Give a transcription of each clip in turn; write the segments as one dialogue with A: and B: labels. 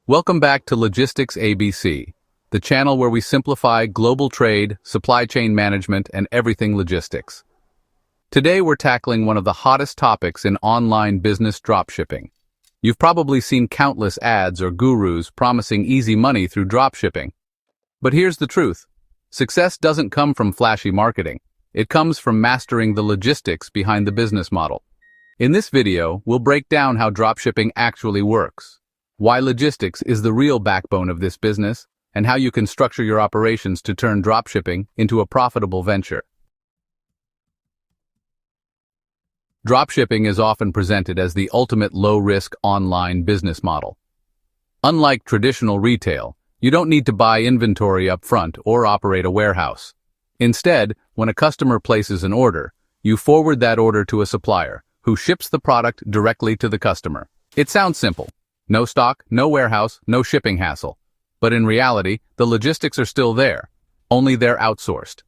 A: Welcome back to logisticsABC, the channel where we simplify global trade, supply chain management, and everything logistics. Today we're tackling one of the hottest topics in online business dropshipping. You've probably seen countless ads or gurus promising easy money through dropshipping. But here's the truth. Success doesn't come from flashy marketing. It comes from mastering the logistics behind the business model. In this video, we'll break down how dropshipping actually works, why logistics is the real backbone of this business, and how you can structure your operations to turn dropshipping into a profitable venture. Dropshipping is often presented as the ultimate low-risk online business model. Unlike traditional retail, you don't need to buy inventory up front or operate a warehouse. Instead, when a customer places an order, you forward that order to a supplier, who ships the product directly to the customer. It sounds simple. No stock, no warehouse, no shipping hassle. But in reality, the logistics are still there, only they're outsourced.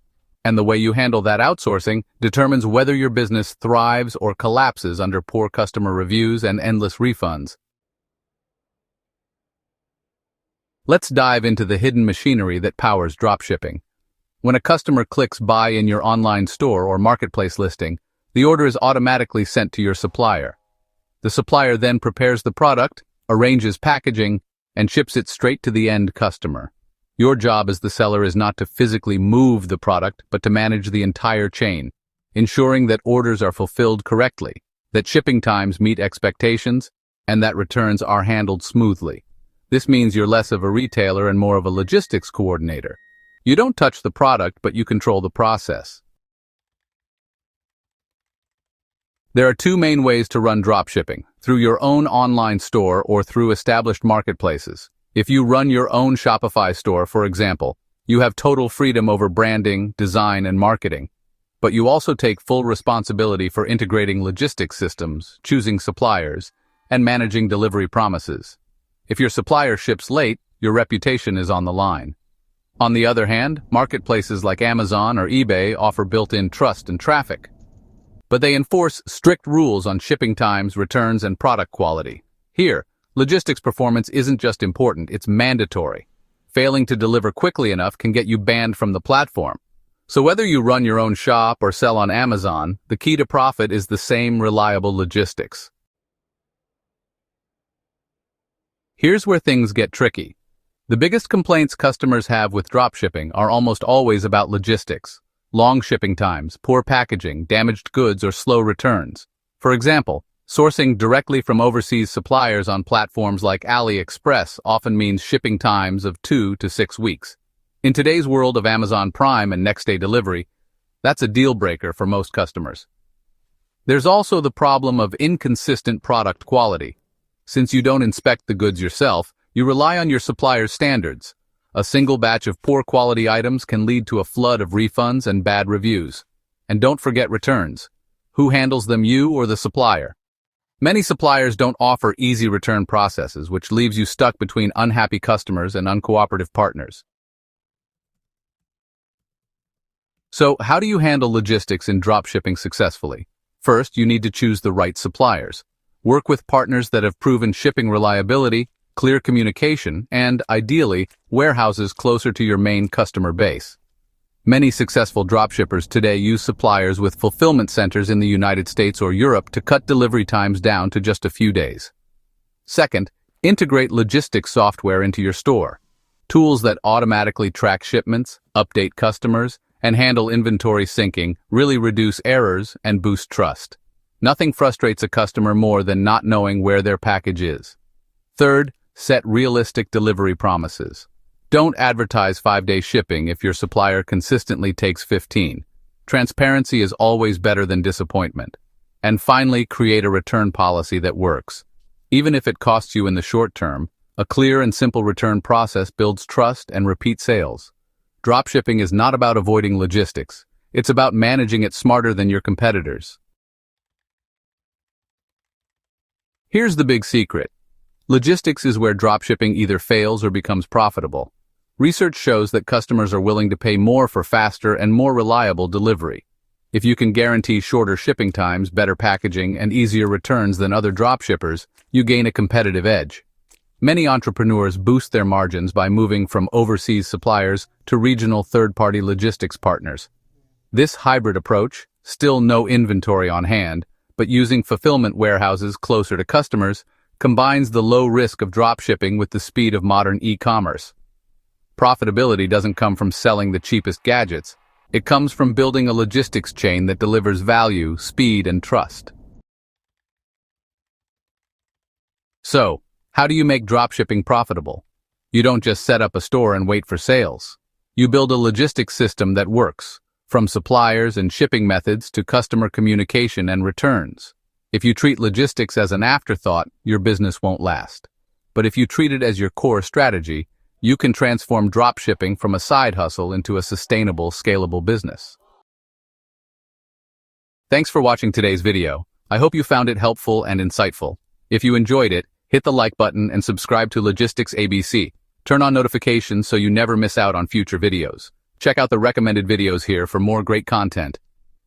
A: And the way you handle that outsourcing determines whether your business thrives or collapses under poor customer reviews and endless refunds. Let's dive into the hidden machinery that powers dropshipping. When a customer clicks buy in your online store or marketplace listing, the order is automatically sent to your supplier. The supplier then prepares the product, arranges packaging, and ships it straight to the end customer. Your job as the seller is not to physically move the product, but to manage the entire chain, ensuring that orders are fulfilled correctly, that shipping times meet expectations, and that returns are handled smoothly. This means you're less of a retailer and more of a logistics coordinator. You don't touch the product, but you control the process. There are two main ways to run dropshipping, through your own online store or through established marketplaces. If you run your own Shopify store, for example, you have total freedom over branding, design, and marketing. But you also take full responsibility for integrating logistics systems, choosing suppliers, and managing delivery promises. If your supplier ships late, your reputation is on the line. On the other hand, marketplaces like Amazon or eBay offer built-in trust and traffic. But they enforce strict rules on shipping times, returns, and product quality. Here, logistics performance isn't just important, it's mandatory. Failing to deliver quickly enough can get you banned from the platform. So whether you run your own shop or sell on Amazon, the key to profit is the same reliable logistics. Here's where things get tricky. The biggest complaints customers have with dropshipping are almost always about logistics. Long shipping times, poor packaging, damaged goods, or slow returns. For example, sourcing directly from overseas suppliers on platforms like AliExpress often means shipping times of 2 to 6 weeks. In today's world of Amazon Prime and next-day delivery, that's a deal-breaker for most customers. There's also the problem of inconsistent product quality. Since you don't inspect the goods yourself, you rely on your supplier's standards. A single batch of poor quality items can lead to a flood of refunds and bad reviews. And don't forget returns. Who handles them, you or the supplier? Many suppliers don't offer easy return processes, which leaves you stuck between unhappy customers and uncooperative partners. So, how do you handle logistics in dropshipping successfully? First, you need to choose the right suppliers. Work with partners that have proven shipping reliability, clear communication, and, ideally, warehouses closer to your main customer base. Many successful dropshippers today use suppliers with fulfillment centers in the United States or Europe to cut delivery times down to just a few days. Second, integrate logistics software into your store. Tools that automatically track shipments, update customers, and handle inventory syncing really reduce errors and boost trust. Nothing frustrates a customer more than not knowing where their package is. Third, set realistic delivery promises. Don't advertise 5-day shipping if your supplier consistently takes 15. Transparency is always better than disappointment. And finally, create a return policy that works. Even if it costs you in the short term, a clear and simple return process builds trust and repeat sales. Dropshipping is not about avoiding logistics. It's about managing it smarter than your competitors. Here's the big secret. Logistics is where dropshipping either fails or becomes profitable. Research shows that customers are willing to pay more for faster and more reliable delivery. If you can guarantee shorter shipping times, better packaging, and easier returns than other dropshippers, you gain a competitive edge. Many entrepreneurs boost their margins by moving from overseas suppliers to regional third-party logistics partners. This hybrid approach, still no inventory on hand, but using fulfillment warehouses closer to customers, combines the low risk of dropshipping with the speed of modern e-commerce. Profitability doesn't come from selling the cheapest gadgets. It comes from building a logistics chain that delivers value, speed, and trust. So, how do you make dropshipping profitable? You don't just set up a store and wait for sales. You build a logistics system that works, from suppliers and shipping methods to customer communication and returns. If you treat logistics as an afterthought, your business won't last. But if you treat it as your core strategy, you can transform dropshipping from a side hustle into a sustainable, scalable business. Thanks for watching today's video. I hope you found it helpful and insightful. If you enjoyed it, hit the like button and subscribe to logisticsABC. Turn on notifications so you never miss out on future videos. Check out the recommended videos here for more great content.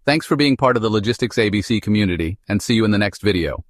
A: Thanks for being part of the logisticsABC community, and see you in the next video.